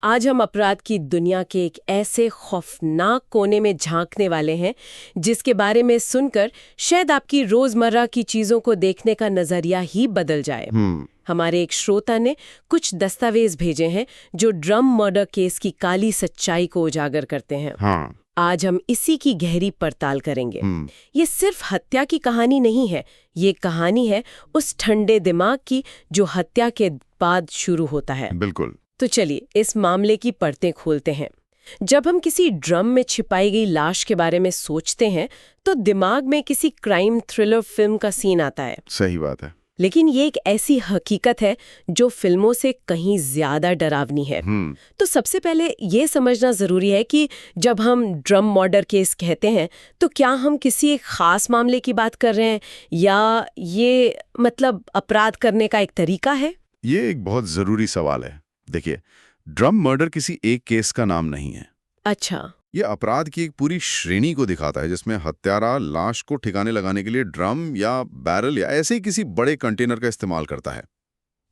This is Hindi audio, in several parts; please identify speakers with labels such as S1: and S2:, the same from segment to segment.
S1: आज हम अपराध की दुनिया के एक ऐसे खौफनाक कोने में झांकने वाले हैं जिसके बारे में सुनकर शायद आपकी रोजमर्रा की चीजों को देखने का नजरिया ही बदल जाए। हमारे एक श्रोता ने कुछ दस्तावेज भेजे हैं जो ड्रम मर्डर केस की काली सच्चाई को उजागर करते हैं। आज हम इसी की गहरी पड़ताल करेंगे। ये सिर्फ हत्या की कहानी नहीं है, ये कहानी है उस ठंडे दिमाग की जो हत्या के बाद शुरू होता है।
S2: बिल्कुल।
S1: तो चलिए इस मामले की परतें खोलते हैं। जब हम किसी ड्रम में छिपाई गई लाश के बारे में सोचते हैं तो दिमाग में किसी क्राइम थ्रिलर फिल्म का सीन आता है।
S2: सही बात है।
S1: लेकिन ये एक ऐसी हकीकत है जो फिल्मों से कहीं ज्यादा डरावनी है। तो सबसे पहले ये समझना जरूरी है कि जब हम ड्रम मर्डर केस कहते हैं तो क्या हम किसी एक खास मामले की बात कर रहे हैं या ये मतलब अपराध करने का एक तरीका है?
S2: ये एक बहुत जरूरी सवाल है। देखिए, ड्रम मर्डर किसी एक केस का नाम नहीं है।
S1: अच्छा।
S2: ये अपराध की एक पूरी श्रेणी को दिखाता है जिसमें हत्यारा लाश को ठिकाने लगाने के लिए ड्रम या बैरल या ऐसे ही किसी बड़े कंटेनर का इस्तेमाल करता है।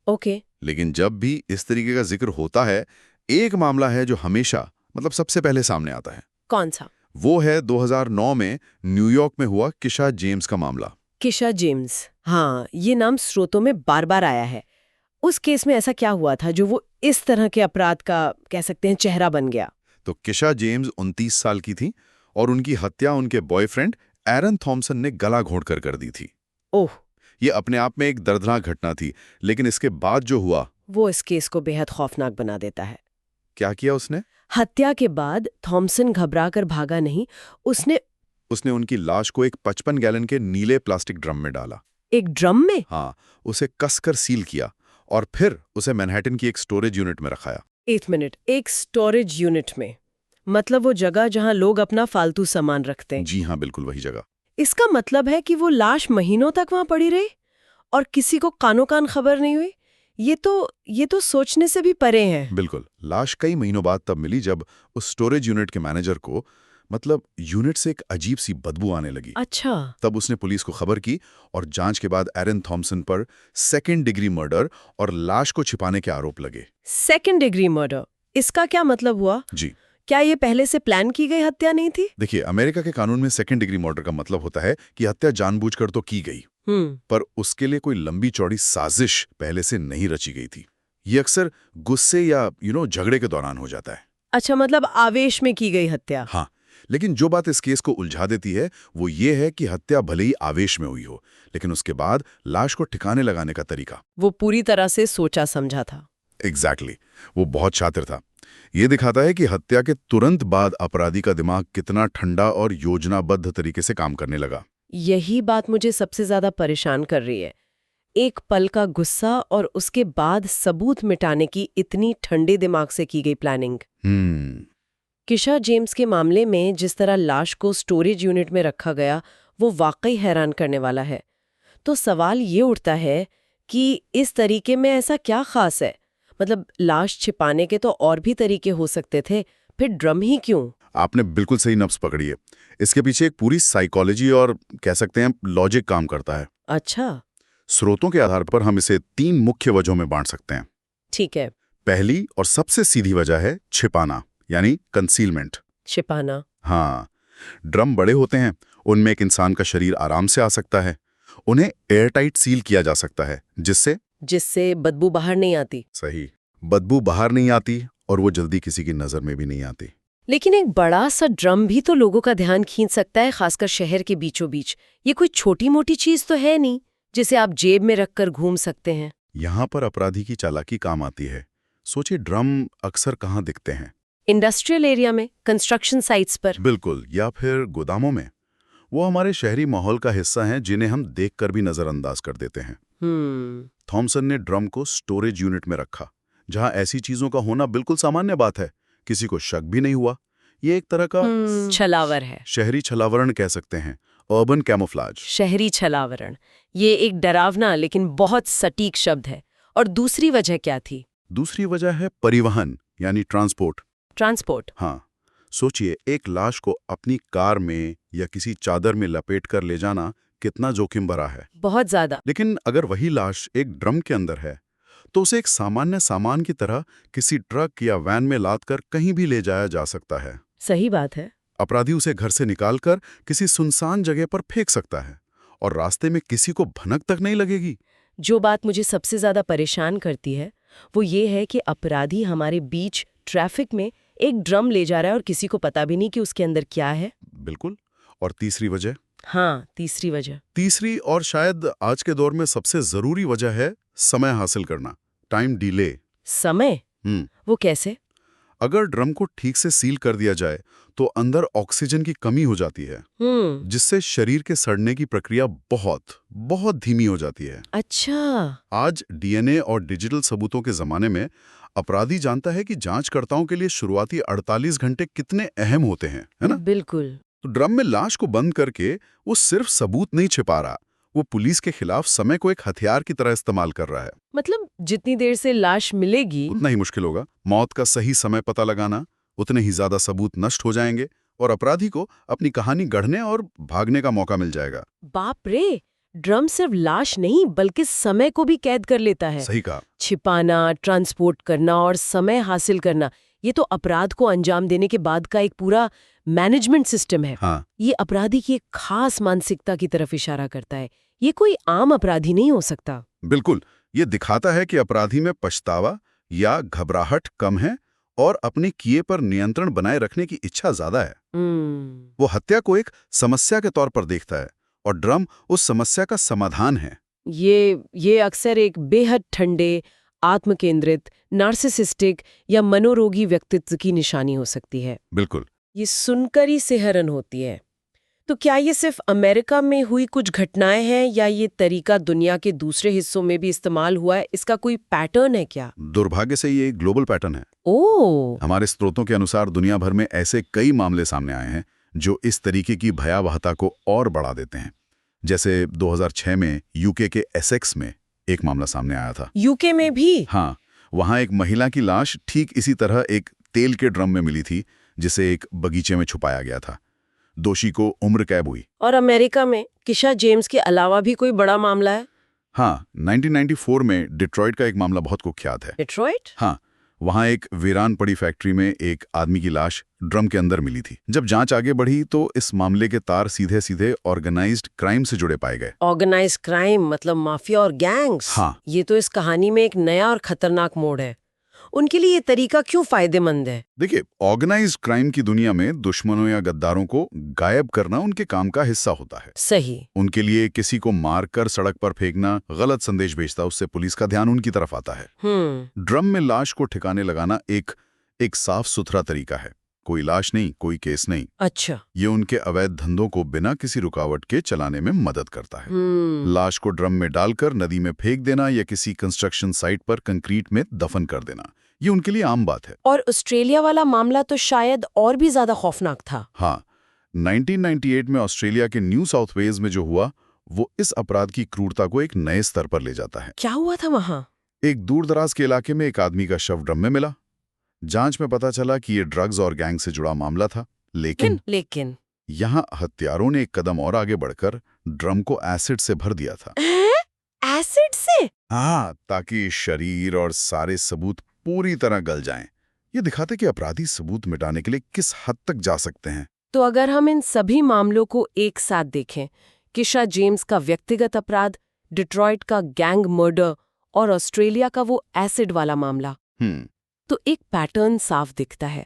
S1: ओके।
S2: लेकिन जब भी इस तरीके का जिक्र होता है, एक मामला है जो हमेशा मतलब सबसे पहले सामने आता है।
S1: कौन सा?
S2: वो है 2009 में न्यूयॉर्क में हुआ किशा जेम्स का मामला।
S1: किशा जेम्स, हाँ, ये नाम स्रोतों में बार बार आया है। उस केस में ऐसा क्या हुआ था जो वो इस तरह के अपराध का कह सकते हैं चेहरा बन गया?
S2: तो किशा जेम्स 29 साल की थी और उनकी हत्या उनके बॉयफ्रेंड एरन थॉम्सन ने गला घोंटकर कर दी थी।
S1: ओह।
S2: ये अपने आप में एक दर्दनाक घटना थी, लेकिन इसके बाद जो हुआ
S1: वो इस केस को बेहद खौफनाक बना देता है।
S2: क्या किया उसने?
S1: हत्या के बाद थॉम्सन घबराकर भागा नहीं, उसने
S2: उनकी लाश को एक 55 गैलन के नीले प्लास्टिक ड्रम में डाला।
S1: एक ड्रम में?
S2: हाँ, उसे कसकर सील किया और फिर उसे मैनहट्टन की एक स्टोरेज यूनिट में रखाया।
S1: एक मिनट, एक स्टोरेज यूनिट में? मतलब वो जगह जहां लोग अपना फालतू सामान रखते हैं?
S2: जी हाँ, बिल्कुल वही जगह।
S1: इसका मतलब है कि वो लाश महीनों तक वहां पड़ी रही और किसी को कानो कान खबर नहीं हुई? ये तो सोचने से भी परे है।
S2: बिल्कुल। लाश कई महीनों बाद तब मिली जब उस स्टोरेज यूनिट के मैनेजर को मतलब यूनिट से एक अजीब सी बदबू आने लगी।
S1: अच्छा।
S2: तब उसने पुलिस को खबर की और जांच के बाद एरन थॉम्सन पर सेकेंड डिग्री मर्डर और लाश को छिपाने के आरोप लगे।
S1: सेकेंड डिग्री मर्डर, इसका क्या मतलब हुआ?
S2: जी,
S1: क्या ये पहले से प्लान की गई हत्या नहीं थी?
S2: देखिए, अमेरिका के कानून में सेकेंड डिग्री मर्डर का मतलब होता है कि हत्या जानबूझकर तो की गई, पर उसके लिए कोई लंबी चौड़ी साजिश पहले से नहीं रची गई थी। ये अक्सर गुस्से या झगड़े के दौरान हो जाता है।
S1: अच्छा, मतलब आवेश में की गई हत्या।
S2: हाँ, लेकिन जो बात इस केस को उलझा देती है वो ये है कि हत्या भले ही आवेश में हुई हो, लेकिन उसके बाद लाश को ठिकाने लगाने का तरीका
S1: वो पूरी तरह से सोचा समझा था।
S2: एग्जैक्टली, वो बहुत शातिर था। ये दिखाता है कि हत्या के तुरंत बाद अपराधी का दिमाग कितना ठंडा और योजनाबद्ध तरीके से काम करने लगा।
S1: यही बात मुझे सबसे ज्यादा परेशान कर रही है। एक पल का गुस्सा और उसके बाद सबूत मिटाने की इतनी ठंडे दिमाग से की गई प्लानिंग। किशा जेम्स के मामले में जिस तरह लाश को स्टोरेज यूनिट में रखा गया वो वाकई हैरान करने वाला है। तो सवाल ये उठता है कि इस तरीके में ऐसा क्या खास है? मतलब लाश छिपाने के तो और भी तरीके हो सकते थे, फिर ड्रम ही क्यों?
S2: आपने बिल्कुल सही नब्ज पकड़ी है। इसके पीछे एक पूरी साइकोलॉजी और कह सकते हैं लॉजिक काम करता है।
S1: अच्छा।
S2: स्रोतों के आधार पर हम इसे 3 मुख्य वजहों में बांट सकते हैं।
S1: ठीक है।
S2: पहली और सबसे सीधी वजह है छिपाना, यानी कंसीलमेंट।
S1: छिपाना?
S2: हाँ, ड्रम बड़े होते हैं, उनमें एक इंसान का शरीर आराम से आ सकता है। उन्हें एयरटाइट सील किया जा सकता है
S1: जिससे बदबू बाहर नहीं आती।
S2: सही, बदबू बाहर नहीं आती और वो जल्दी किसी की नजर में भी नहीं आती।
S1: लेकिन एक बड़ा सा ड्रम भी तो लोगों का ध्यान खींच सकता है, खासकर शहर के बीचों बीच। ये कोई छोटी मोटी चीज तो है नहीं जिसे आप जेब में रखकर घूम सकते हैं।
S2: यहाँ पर अपराधी की चालाकी काम आती है। सोचिए, ड्रम अक्सर कहाँ दिखते हैं?
S1: इंडस्ट्रियल एरिया में, कंस्ट्रक्शन साइट्स पर।
S2: बिल्कुल, या फिर गोदामों में। वो हमारे शहरी माहौल का हिस्सा हैं जिन्हें हम देखकर भी नजरअंदाज कर देते हैं। थॉम्सन ने ड्रम को स्टोरेज यूनिट में रखा, जहां ऐसी चीजों का होना बिल्कुल सामान्य बात है। किसी को शक भी नहीं हुआ। ये एक तरह का
S1: छलावर है।
S2: शहरी छलावरण कह सकते हैं, अर्बन कैमोफ्लाज।
S1: शहरी छलावरण, ये एक डरावना लेकिन बहुत सटीक शब्द है। और दूसरी वजह क्या थी?
S2: दूसरी वजह है परिवहन, यानी ट्रांसपोर्ट। हाँ, सोचिए, एक लाश को अपनी कार में या किसी चादर में लपेट कर ले जाना कितना जोखिम भरा है।
S1: बहुत ज्यादा।
S2: लेकिन अगर वही लाश एक ड्रम के अंदर है तो उसे एक सामान्य सामान की तरह किसी ट्रक या वैन में लादकर कहीं भी ले जाया जा सकता है।
S1: सही बात है।
S2: अपराधी उसे घर से निकालकर किसी सुनसान जगह पर फेंक सकता है और रास्ते में किसी को भनक तक नहीं लगेगी।
S1: जो बात मुझे सबसे ज्यादा परेशान करती है वो ये है कि अपराधी हमारे बीच ट्रैफिक में एक ड्रम ले जा रहा है और किसी को पता भी नहीं कि उसके अंदर क्या है।
S2: बिल्कुल। और तीसरी वजह?
S1: हाँ, तीसरी वजह।
S2: तीसरी और शायद आज के दौर में सबसे जरूरी वजह है समय हासिल करना, टाइम डिले।
S1: समय? वो कैसे?
S2: अगर ड्रम को ठीक से सील कर दिया जाए तो अंदर ऑक्सीजन की कमी हो जाती है, जिससे शरीर के सड़ने की प्रक्रिया बहुत धीमी हो जाती है।
S1: अच्छा।
S2: आज डीएनए और डिजिटल सबूतों के जमाने में अपराधी जानता है कि जांचकर्ताओं के लिए शुरुआती 48 घंटे कितने अहम होते हैं, है ना?
S1: बिल्कुल।
S2: तो ड्रम में लाश को बंद करके वो सिर्फ सबूत नहीं छिपा रहा, वो पुलिस के खिलाफ समय को एक हथियार की तरह इस्तेमाल कर रहा है।
S1: मतलब जितनी देर से लाश मिलेगी
S2: उतना ही मुश्किल होगा मौत का सही समय पता लगाना, उतने ही ज्यादा सबूत नष्ट हो जाएंगे और अपराधी को अपनी कहानी गढ़ने और भागने का मौका मिल जाएगा।
S1: बाप रे, ड्रम सिर्फ लाश नहीं बल्कि समय को भी कैद कर लेता है।
S2: सही कहा।
S1: छिपाना, ट्रांसपोर्ट करना और समय हासिल करना, ये तो अपराध को अंजाम देने के बाद का एक पूरा मैनेजमेंट सिस्टम है।
S2: हाँ।
S1: ये अपराधी की एक खास मानसिकता की तरफ इशारा करता है। ये कोई आम अपराधी नहीं हो सकता।
S2: बिल्कुल, ये दिखाता है कि अपराधी में पछतावा या घबराहट कम है और अपने किए पर नियंत्रण बनाए रखने की इच्छा ज्यादा है। वो हत्या को एक समस्या के तौर पर देखता है और ड्रम उस समस्या का समाधान है।
S1: ये अक्सर एक बेहद ठंडे, आत्मकेंद्रित, नार्सिसिस्टिक या मनोरोगी व्यक्तित्व की निशानी हो सकती है।
S2: बिल्कुल।
S1: ये सुनकर ही सिहरन होती है। तो क्या ये सिर्फ अमेरिका में हुई कुछ घटनाएं हैं या ये तरीका दुनिया के दूसरे हिस्सों में भी इस्तेमाल हुआ है? इसका कोई पैटर्न है क्या?
S2: दुर्भाग्य से ये एक ग्लोबल पैटर्न है।
S1: ओह।
S2: हमारे स्रोतों के अनुसार दुनिया भर में ऐसे कई मामले सामने आए हैं जो इस तरीके की भयावहता को और बढ़ा देते हैं। जैसे 2006 में यूके के एसेक्स में एक मामला सामने आया था।
S1: यूके में भी?
S2: हाँ, वहां एक महिला की लाश ठीक इसी तरह एक तेल के ड्रम में मिली थी जिसे एक बगीचे में छुपाया गया था। दोषी को उम्र कैद हुई।
S1: और अमेरिका में किशा जेम्स के अलावा भी कोई बड़ा मामला है?
S2: हाँ, 1994 में डिट्रॉइट का एक मामला बहुत कुख्यात है।
S1: डिट्रॉइट?
S2: हाँ, वहां एक वीरान पड़ी फैक्ट्री में एक आदमी की लाश ड्रम के अंदर मिली थी। जब जांच आगे बढ़ी तो इस मामले के तार सीधे सीधे ऑर्गेनाइज्ड क्राइम से जुड़े पाए गए।
S1: ऑर्गेनाइज्ड क्राइम मतलब माफिया और गैंग्स?
S2: हाँ।
S1: ये तो इस कहानी में एक नया और खतरनाक मोड़ है। उनके लिए ये तरीका क्यों फायदेमंद है?
S2: देखिए, ऑर्गेनाइज्ड क्राइम की दुनिया में दुश्मनों या गद्दारों को गायब करना उनके काम का हिस्सा होता है।
S1: सही।
S2: उनके लिए किसी को मारकर सड़क पर फेंकना, गलत संदेश भेजना, उससे पुलिस का ध्यान उनकी तरफ आता है। ड्रम में लाश को ठिकाने लगाना एक साफ सुथरा तरीका है। कोई लाश नहीं, कोई केस नहीं।
S1: अच्छा।
S2: ये उनके अवैध धंधों को बिना किसी रुकावट के चलाने में मदद करता है। लाश को ड्रम में डालकर नदी में फेंक देना या किसी कंस्ट्रक्शन साइट पर कंक्रीट में दफन कर देना, ये उनके लिए आम बात है।
S1: और ऑस्ट्रेलिया वाला मामला तो शायद और भी ज्यादा खौफनाक था।
S2: हाँ, 1998 में ऑस्ट्रेलिया के न्यू साउथ वेल्स में जो हुआ वो इस अपराध की क्रूरता को एक नए स्तर पर ले जाता है।
S1: क्या हुआ था वहां?
S2: एक दूरदराज के इलाके में एक आदमी का शव ड्रम में मिला। जांच में पता चला कि ये ड्रग्स और गैंग से जुड़ा मामला था, लेकिन यहाँ हत्यारों ने एक कदम और आगे बढ़कर ड्रम को एसिड से भर दिया था।
S1: एसिड से?
S2: हाँ, ताकि शरीर और सारे सबूत पूरी तरह गल जाएं। ये दिखाते कि अपराधी सबूत मिटाने के लिए किस हद तक जा सकते हैं।
S1: तो अगर हम इन सभी मामलों को एक साथ देखें, किशा जेम्स का व्यक्तिगत अपराध, डिट्रॉइट का गैंग मर्डर और ऑस्ट्रेलिया का वो एसिड वाला मामला, तो एक पैटर्न साफ दिखता है।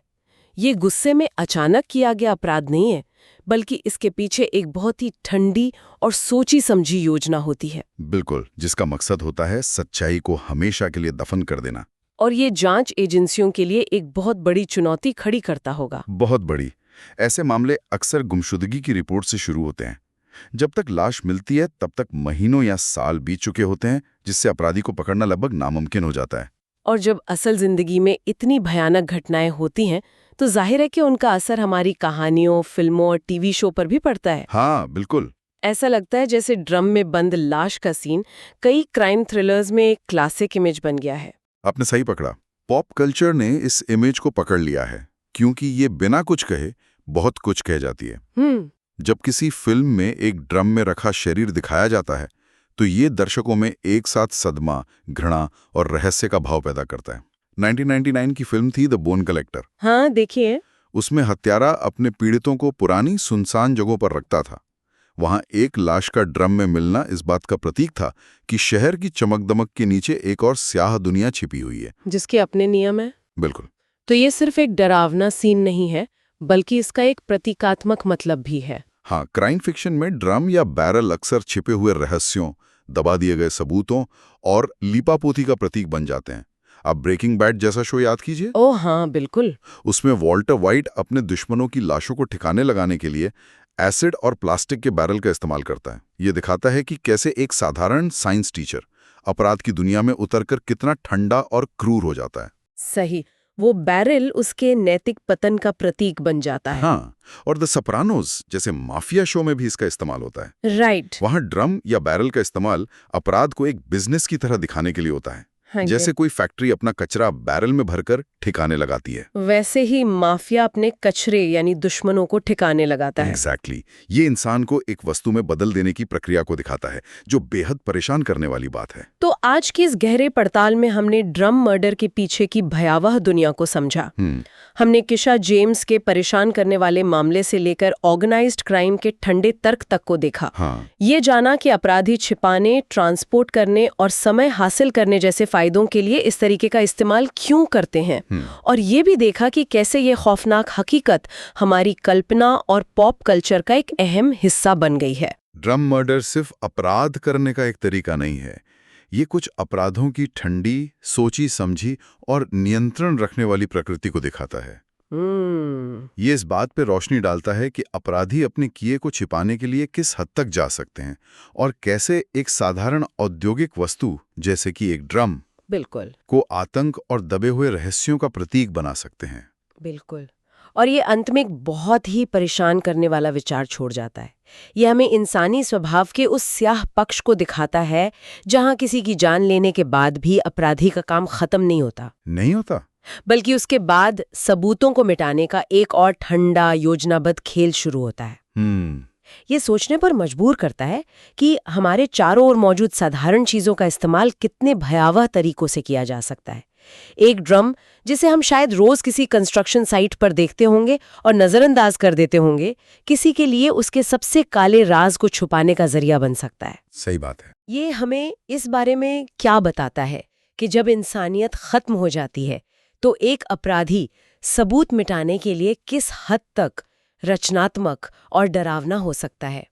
S1: ये गुस्से में अचानक किया गया अपराध नहीं है, बल्कि इसके पीछे एक बहुत ही ठंडी और सोची समझी योजना होती है।
S2: बिल्कुल, जिसका मकसद होता है सच्चाई को हमेशा के लिए दफन कर देना।
S1: और ये जांच एजेंसियों के लिए एक बहुत बड़ी चुनौती खड़ी करता होगा।
S2: बहुत बड़ी। ऐसे मामले अक्सर गुमशुदगी की रिपोर्ट से शुरू होते हैं। जब तक लाश मिलती है तब तक महीनों या साल बीत चुके होते हैं, जिससे अपराधी को पकड़ना लगभग नामुमकिन हो जाता है।
S1: और जब असल जिंदगी में इतनी भयानक घटनाएं होती हैं तो जाहिर है कि उनका असर हमारी कहानियों, फिल्मों और टीवी शो पर भी पड़ता है।
S2: हाँ, बिल्कुल।
S1: ऐसा लगता है जैसे ड्रम में बंद लाश का सीन कई क्राइम थ्रिलर्स में एक क्लासिक इमेज बन गया है।
S2: आपने सही पकड़ा। पॉप कल्चर ने इस इमेज को पकड़ लिया है, क्योंकि ये बिना कुछ कहे बहुत कुछ कह जाती है। जब किसी फिल्म में एक ड्रम में रखा शरीर दिखाया जाता है तो ये दर्शकों में एक साथ सदमा, घृणा और रहस्य का भाव पैदा करता है। 1999 की फिल्म थी द बोन कलेक्टर।
S1: हाँ, देखिए।
S2: उसमें हत्यारा अपने पीड़ितों को पुरानी सुनसान जगहों पर रखता था। वहां एक लाश का ड्रम में मिलना इस बात का प्रतीक था कि शहर की चमक-दमक के नीचे एक और स्याह दुनिया छिपी हुई है,
S1: जिसके अपने नियम है।
S2: बिल्कुल।
S1: तो ये सिर्फ एक डरावना सीन नहीं है, बल्कि इसका एक प्रतीकात्मक मतलब भी है।
S2: हाँ, क्राइम फिक्शन में ड्रम या बैरल अक्सर छिपे हुए रहस्यों, दबा दिए गए सबूतों और लीपापोती का प्रतीक बन जाते हैं। आप ब्रेकिंग बैड जैसा शो याद कीजिए।
S1: ओह हाँ, बिल्कुल।
S2: उसमें वॉल्टर वाइट अपने दुश्मनों की लाशों को ठिकाने लगाने के लिए एसिड और प्लास्टिक के बैरल का इस्तेमाल करता है। ये दिखाता है कि कैसे एक साधारण साइंस टीचर अपराध की दुनिया में उतरकर कितना ठंडा और क्रूर हो जाता है।
S1: सही, वो बैरल उसके नैतिक पतन का प्रतीक बन जाता है।
S2: हाँ, और द सोप्रानोस जैसे माफिया शो में भी इसका इस्तेमाल होता है।
S1: राइट।
S2: वहां ड्रम या बैरल का इस्तेमाल अपराध को एक बिजनेस की तरह दिखाने के लिए होता है।
S1: हाँ,
S2: जैसे कोई फैक्ट्री अपना कचरा बैरल में भरकर ठिकाने लगाती है,
S1: वैसे ही माफिया अपने कचरे यानी दुश्मनों को ठिकाने लगाता है।
S2: एग्जैक्टली। ये इंसान को एक वस्तु में बदल देने की प्रक्रिया को दिखाता है, जो बेहद परेशान करने वाली बात है।
S1: तो आज की इस गहरे पड़ताल में हमने ड्रम मर्डर के पीछे की भयावह दुनिया को समझा। हमने किशा जेम्स के परेशान करने वाले मामले से लेकर ऑर्गेनाइज्ड क्राइम के ठंडे तर्क तक को देखा। ये जाना कि अपराधी छिपाने, ट्रांसपोर्ट करने और समय हासिल करने जैसे फायदों के लिए इस तरीके का इस्तेमाल क्यों करते हैं, और ये भी देखा कि कैसे ये खौफनाक हकीकत हमारी कल्पना और पॉप कल्चर का एक अहम हिस्सा बन गई है।
S2: ड्रम मर्डर सिर्फ अपराध करने का एक तरीका नहीं है, ये कुछ अपराधों की ठंडी, सोची समझी और नियंत्रण रखने वाली प्रकृति को दिखाता है। ये इस बात पे रोशनी डालता है कि अपराधी अपने किए को छिपाने के लिए किस हद तक जा सकते हैं और कैसे एक साधारण औद्योगिक वस्तु जैसे कि एक ड्रम
S1: बिल्कुल
S2: को आतंक और दबे हुए रहस्यों का प्रतीक बना सकते हैं।
S1: बिल्कुल। और ये अंत में एक बहुत ही परेशान करने वाला विचार छोड़ जाता है। ये हमें इंसानी स्वभाव के उस स्याह पक्ष को दिखाता है जहां किसी की जान लेने के बाद भी अपराधी का काम खत्म नहीं होता, बल्कि उसके बाद सबूतों को मिटाने का एक और ठंडा योजनाबद्ध खेल शुरू होता है। ये सोचने पर मजबूर करता है कि हमारे चारों ओर मौजूद साधारण चीजों का इस्तेमाल कितने भयावह तरीकों से किया जा सकता है। एक ड्रम जिसे हम शायद रोज किसी कंस्ट्रक्शन साइट पर देखते होंगे और नजरअंदाज कर देते होंगे, किसी के लिए उसके सबसे काले राज को छुपाने का जरिया बन सकता है।
S2: सही बात है।
S1: ये हमें इस बारे में क्या बताता है कि जब इंसानियत खत्म हो जाती है तो एक अपराधी सबूत मिटाने के लिए किस हद तक रचनात्मक और डरावना हो सकता है।